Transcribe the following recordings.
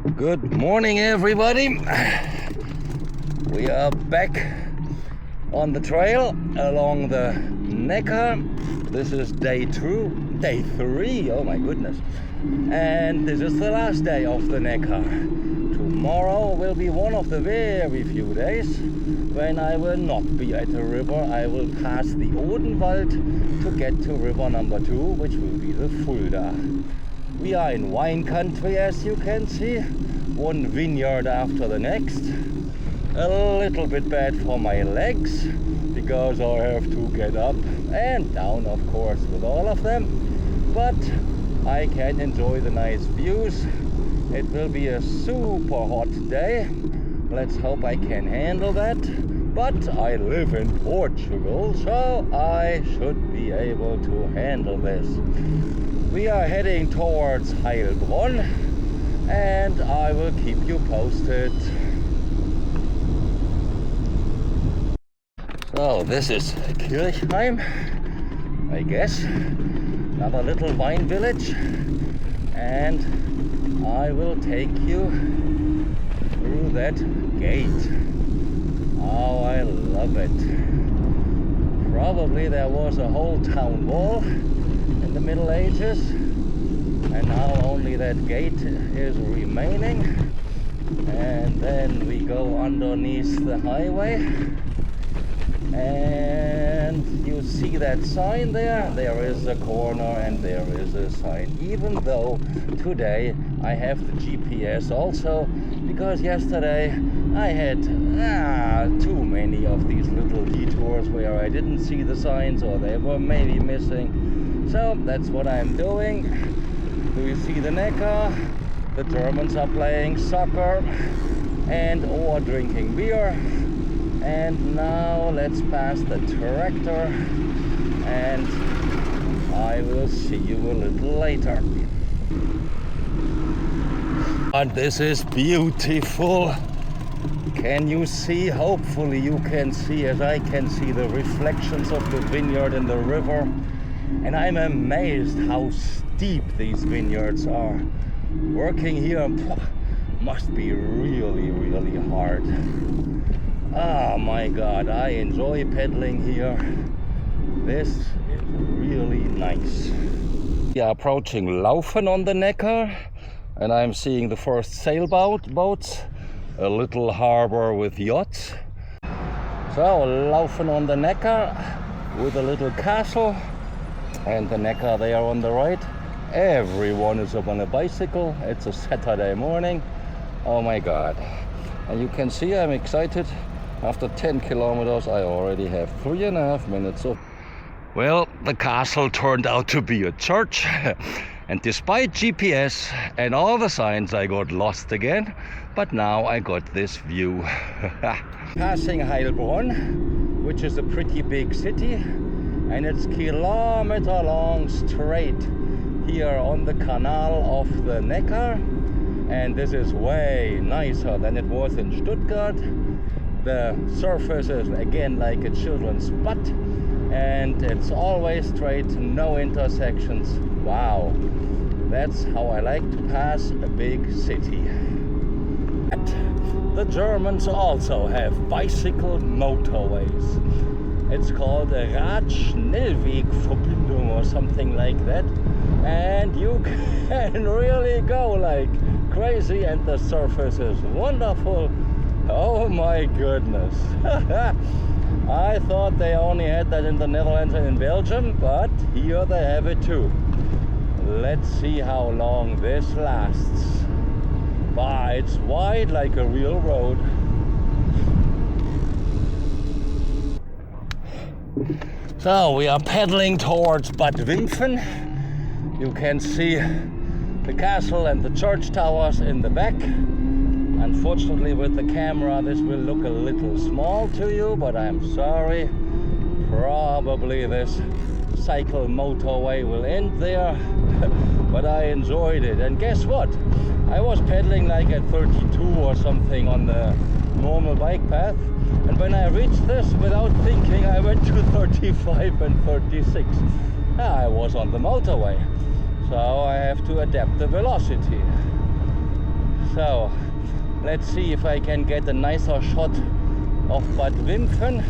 Good morning, everybody. We are back on the trail along the Neckar. This is day 3, oh my goodness. And this is the last day of the Neckar. Tomorrow will be one of the very few days when I will not be at the river. I will pass the Odenwald to get to river number 2, which will be the Fulda. We are in wine country, as you can see. One vineyard after the next. A little bit bad for my legs, because I have to get up and down, of course, with all of them. But I can enjoy the nice views. It will be a super hot day. Let's hope I can handle that. But I live in Portugal, so I should be able to handle this. We are heading towards Heilbronn, and I will keep you posted. So this is Hirschhorn, I guess, another little wine village, and I will take you through that gate. Oh, I love it. Probably there was a whole town wall in the Middle Ages, and now only that gate is remaining. And then we go underneath the highway, and you see that sign there. There is a corner and there is a sign, even though today I have the GPS also, because yesterday I had too many of these little detours where I didn't see the signs, or they were maybe missing. So that's what I'm doing. Do you see the Neckar? The Germans are playing soccer and or drinking beer. And now let's pass the tractor, and I will see you a little later. And this is beautiful. Can you see? Hopefully you can see, as I can see, the reflections of the vineyard in the river. And I'm amazed how steep these vineyards are. Working here must be really, really hard. Oh my God, I enjoy pedaling here. This is really nice. We are approaching Laufen on the Neckar, and I'm seeing the first sailboats, a little harbor with yachts. So Laufen on the Neckar with a little castle, and the Neckar there on the right. Everyone is up on a bicycle. It's a Saturday morning. Oh my God. And you can see I'm excited. After 10 kilometers, I already have 3.5 minutes. Well, the castle turned out to be a church. And despite GPS and all the signs, I got lost again. But now I got this view. Passing Heilbronn, which is a pretty big city. And it's kilometer long straight here on the canal of the Neckar. And this is way nicer than it was in Stuttgart. The surface is again like a children's butt, and it's always straight, no intersections. Wow, that's how I like to pass a big city. The Germans also have bicycle motorways. It's called a Radschnellwegverbindung or something like that, and you can really go like crazy, and the surface is wonderful. Oh my goodness. I thought they only had that in the Netherlands and in Belgium, but here they have it too. Let's see how long this lasts. But it's wide like a real road. So we are pedaling towards Bad Wimpfen. You can see the castle and the church towers in the back. Unfortunately, with the camera, this will look a little small to you, but I'm sorry. Probably this cycle motorway will end there, but I enjoyed it. And guess what? I was pedaling like at 32 or something on the normal bike path, and when I reached this, without thinking, I went to 35 and 36. I was on the motorway, so I have to adapt the velocity. So let's see if I can get a nicer shot of Bad Wimpfen.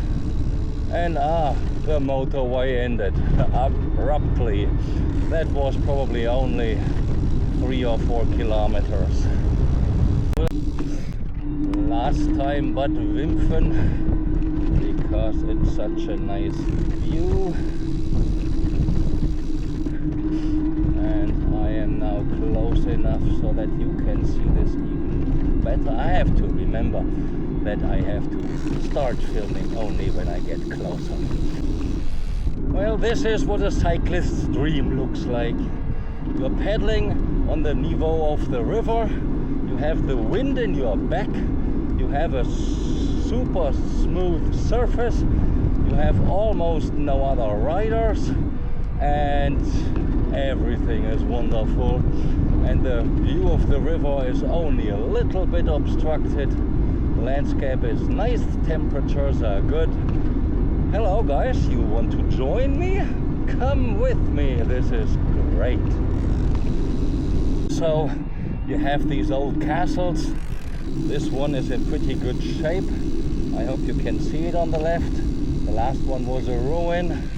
And the motorway ended abruptly. That was probably only 3 or 4 kilometers. Last time Bad Wimpfen, because it's such a nice view. And I am now close enough so that you can see this even better. I have to remember that I have to start filming only when I get closer. Well, this is what a cyclist's dream looks like. You're pedaling on the niveau of the river, you have the wind in your back, you have a super smooth surface, you have almost no other riders, and everything is wonderful. And the view of the river is only a little bit obstructed. The landscape is nice, temperatures are good. Hello guys, you want to join me? Come with me, this is great. So you have these old castles. This one is in pretty good shape. I hope you can see it on the left. The last one was a ruin.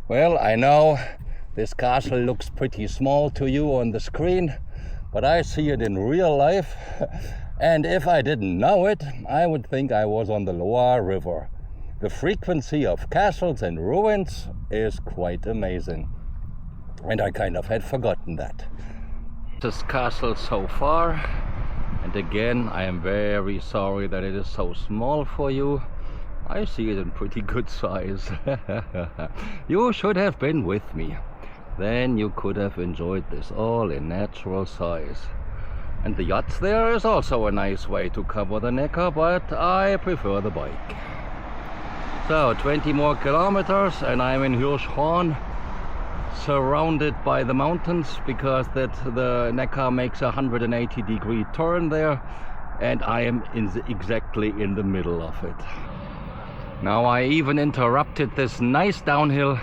Well, I know this castle looks pretty small to you on the screen, but I see it in real life. And if I didn't know it, I would think I was on the Loire River. The frequency of castles and ruins is quite amazing. And I kind of had forgotten that. This castle so far. And again, I am very sorry that it is so small for you. I see it in pretty good size. You should have been with me. Then you could have enjoyed this all in natural size. And the yachts there is also a nice way to cover the Neckar, but I prefer the bike. So 20 more kilometers and I'm in Hirschhorn, surrounded by the mountains, because the Neckar makes a 180-degree turn there, and I am exactly in the middle of it. Now I even interrupted this nice downhill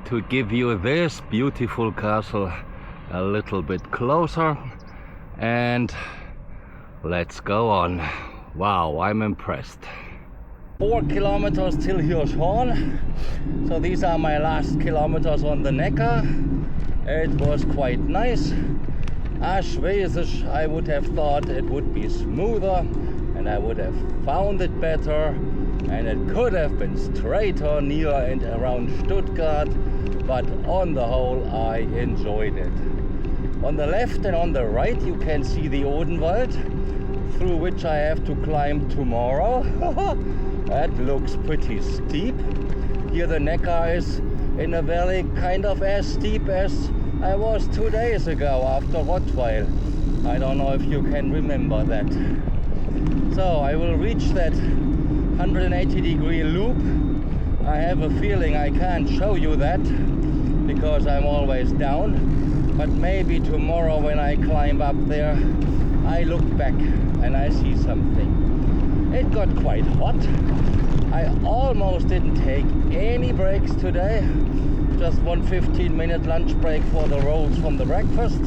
to give you this beautiful castle a little bit closer. And let's go on. Wow, I'm impressed. 4 kilometers till Hirschhorn. So these are my last kilometers on the Neckar. It was quite nice. Schwesisch, I would have thought it would be smoother and I would have found it better, and it could have been straighter near and around Stuttgart, but on the whole I enjoyed it. On the left and on the right you can see the Odenwald, through which I have to climb tomorrow. That looks pretty steep. Here the Neckar is in a valley kind of as steep as I was 2 days ago after Rottweil. I don't know if you can remember that. So I will reach that 180-degree loop. I have a feeling I can't show you that because I'm always down. But maybe tomorrow when I climb up there, I look back and I see something. It got quite hot. I almost didn't take any breaks today. Just one 15-minute lunch break for the rolls from the breakfast.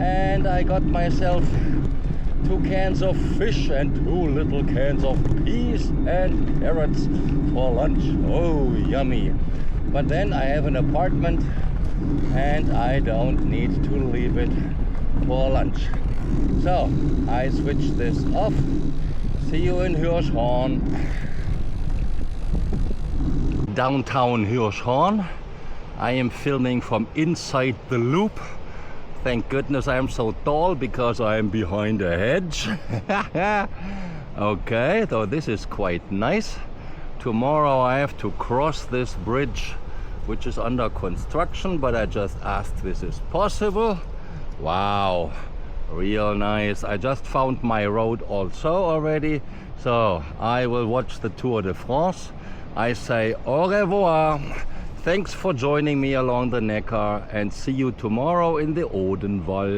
And I got myself 2 cans of fish and 2 little cans of peas and carrots for lunch. Oh, yummy. But then I have an apartment and I don't need to leave it for lunch. So I switch this off. See you in Hirschhorn. Downtown Hirschhorn. I am filming from inside the loop. Thank goodness I am so tall because I am behind a hedge. Okay, so this is quite nice. Tomorrow I have to cross this bridge, which is under construction, but I just asked this is possible. Wow, real nice. I just found my road also already, so I will watch the Tour de France. I say au revoir. Thanks for joining me along the Neckar, and see you tomorrow in the Odenwald.